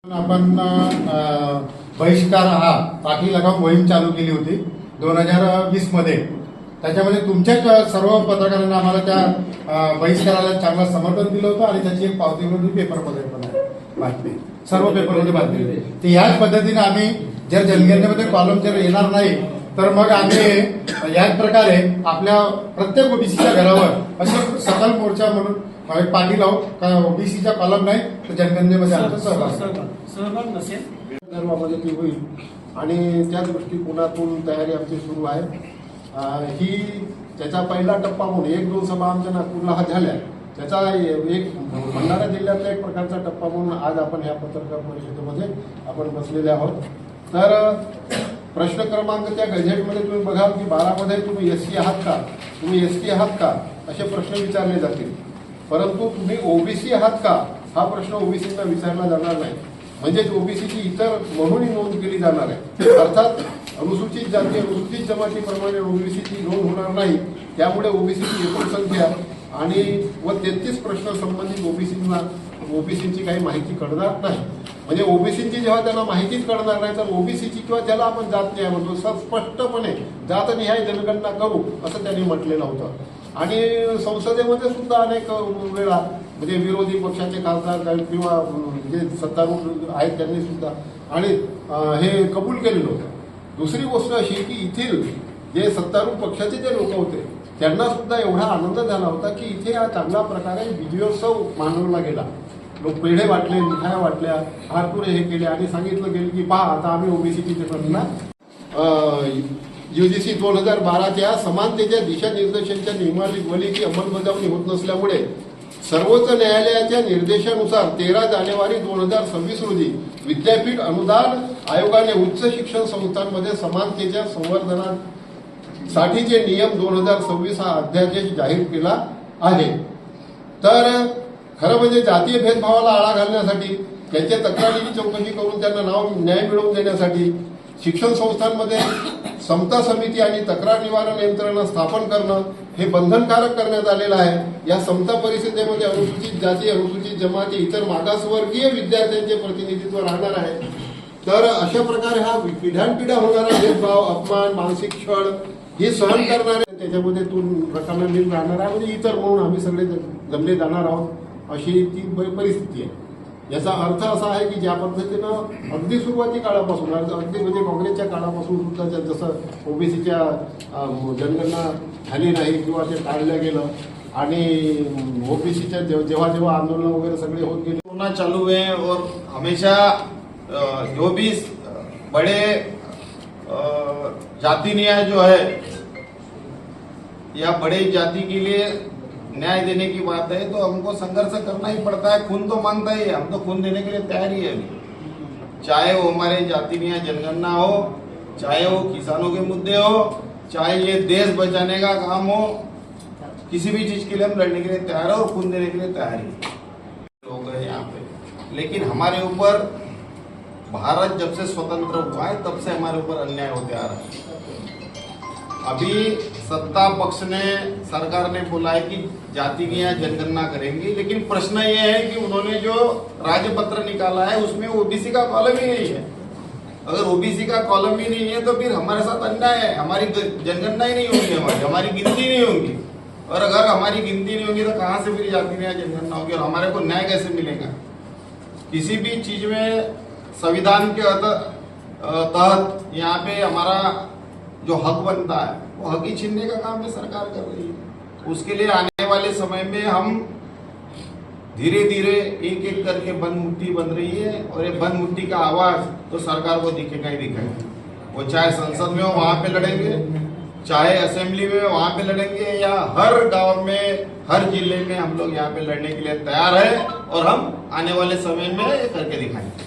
आपण बहिष्कार हा पाठी लगाम मोहीम चालू केली होती 2020 मध्ये। त्याच्यामध्ये तुमच्याच सर्व पत्रकारांना आम्हाला त्या बहिष्काराला चांगलं समर्थन दिलं होतं आणि त्याची एक पावती म्हणून पेपरमध्ये पण आहे बातमी, सर्व पेपरमध्ये बातमी होती। तर याच पद्धतीने आम्ही जर जनगणनेमध्ये कॉलम जर येणार नाही तर मग आम्ही याच प्रकारे आपल्या प्रत्येक ओबीसीच्या घरावर असे सकल मोर्चा म्हणून पाठी लावू का ओबीसीचा कॉलम नाही तर जनगणनेमध्ये आमचा सहभाग नसेल धर्मामध्ये ती होईल आणि त्या दृष्टिकोनातून तयारी आमची सुरू आहे। ही त्याचा पहिला टप्पा म्हणून 1-2 सभा आमच्या नागपूरला झाल्या, त्याचा एक भंडारा जिल्ह्यातला एक प्रकारचा टप्पा म्हणून आज आपण ह्या पत्रकार परिषदेमध्ये आपण बसलेले आहोत। तर प्रश्न क्रमांक त्या गॅझेटमध्ये तुम्ही बघाल की 12 मध्ये तुम्ही एससी आहात का, तुम्ही एसटी आहात का असे प्रश्न विचारले जातील, परंतु तुम्ही ओबीसी आहात का हा प्रश्न ओबीसींना विचारला जाणार नाही। म्हणजेच ओबीसीची इतर म्हणूनही नोंद केली जाणार आहे। अर्थात अनुसूचित जाती अनुसूचित जमातीप्रमाणे ओबीसीची नोंद होणार नाही, त्यामुळे ओबीसीची एकूण संख्या आणि 33 प्रश्न संबंधित ओबीसींची काही माहिती कळणार नाही। म्हणजे ओबीसींची जेव्हा त्यांना माहितीच कळणार नाही तर ओबीसीची किंवा ज्याला आपण जात न्याय म्हणतो स्पष्टपणे जातनिहाय जनगणना करू असं त्यांनी म्हटलेलं होतं। आणि संसदेमध्ये सुद्धा अनेक वेळा म्हणजे विरोधी पक्षाचे खासदार किंवा जे सत्तारूढ आहेत त्यांनी सुद्धा आणि हे कबूल केलेलं होतं। दुसरी गोष्ट अशी की इथील जे सत्तारूढ पक्षाचे जे लोक होते त्यांना सुद्धा एवढा आनंद झाला होता की इथे हा चांगल्या प्रकारे विजयोत्सव मानवला गेला। लोक पेढे वाटले, मिठाया वाटल्या, हारपुरे हे केले आणि सांगितलं गेलं की पहा आता आम्ही ओबीसीची घटना UGC 2012च्या समानतेच्या दिशानिर्देशांच्या नियमावलीची अंमलबजावणी होत नसल्यामुळे सर्वोच्च न्यायालयाच्या निर्देशानुसार 13 जानेवारी 2026 रोजी विद्यापीठ अनुदान आयोगाने उच्च शिक्षण संस्थांमध्ये समानतेच्या संवर्धनासाठीचे नियम 2026 हा अध्यादेश जाहीर केला आहे। तर खरं म्हणजे जातीय भेदभावाला आळा घालण्यासाठी, त्यांच्या तक्रारीची चौकशी करून त्यांना न्याय मिळवून देण्यासाठी शिक्षण संस्थांमध्ये समता समिती आणि तक्रार निवारण यंत्रणा स्थापन करणं हे बंधनकारक करण्यात आलेलं आहे। या समता परिषदेमध्ये अनुसूचित जाती अनुसूचित जमाती इतर मागासवर्गीय विद्यार्थ्यांचे प्रतिनिधित्व राहणार आहे। तर अशा प्रकारे हा पिढ्यानपिढ्या होणारा भेदभाव, अपमान, मानसिक छळ हे सहन करणारे त्याच्यामध्ये प्रकरण राहणार आहे। म्हणजे इतर म्हणून आम्ही सगळे जमले जाणार आहोत अशी ती परिस्थिती आहे। याचा अर्थ असा आहे की ज्या पद्धतीनं अगदी सुरुवाती काळापासून अगदी म्हणजे काँग्रेसच्या काळापासून सुद्धा जसं ओबीसीच्या जनगणना झाली नाही किंवा ते टाळलं गेलं आणि ओबीसीच्या जेव्हा जेव्हा आंदोलन वगैरे सगळे होत गेले होना चालू हुए और हमेशा जो भी बड़े जाति न्याय जो है या बड़े जाति के लिए न्याय देने की बात है तो हमको संघर्ष करना ही पड़ता है। खून तो मांगता ही है, हम तो खून देने के लिए तैयार ही है अभी। चाहे वो हमारे जाति न्याय जनगणना हो, चाहे वो किसानों के मुद्दे हो, चाहे ये देश बचाने का काम हो, किसी भी चीज के लिए हम लड़ने के लिए तैयार है और खून देने के लिए तैयार ही लोग हैं यहाँ पे। लेकिन हमारे ऊपर भारत जब से स्वतंत्र हुआ है तब से हमारे ऊपर अन्याय होते आ रहा है। अभी सत्ता पक्ष ने, सरकार ने बोला है कि जाति की यहाँ जनगणना करेंगी, लेकिन प्रश्न ये है कि उन्होंने जो राज्यपत्र निकाला है उसमें ओबीसी का कॉलम ही नहीं है। अगर ओबीसी का कॉलम ही नहीं है तो फिर हमारे साथ अन्याय है, हमारी जनगणना ही नहीं होगी, हमारी गिनती नहीं होगी। और अगर हमारी गिनती नहीं होगी तो कहाँ से फिर जाति की जनगणना होगी और हमारे को न्याय कैसे मिलेगा। किसी भी चीज में संविधान के तहत यहाँ पे हमारा जो हक बनता है वो हक ही छीनने का काम है सरकार कर रही है। उसके लिए आने वाले समय में हम धीरे धीरे एक एक करके बंद मुट्ठी बन रही है और ये बंद मुट्ठी का आवाज तो सरकार को दिखेगा ही दिखेगा। वो चाहे संसद में हो वहां पे लड़ेंगे, चाहे असेंबली में वहां पे लड़ेंगे, या हर गांव में हर जिले में हम लोग यहाँ पे लड़ने के लिए तैयार है और हम आने वाले समय में करके दिखाएंगे।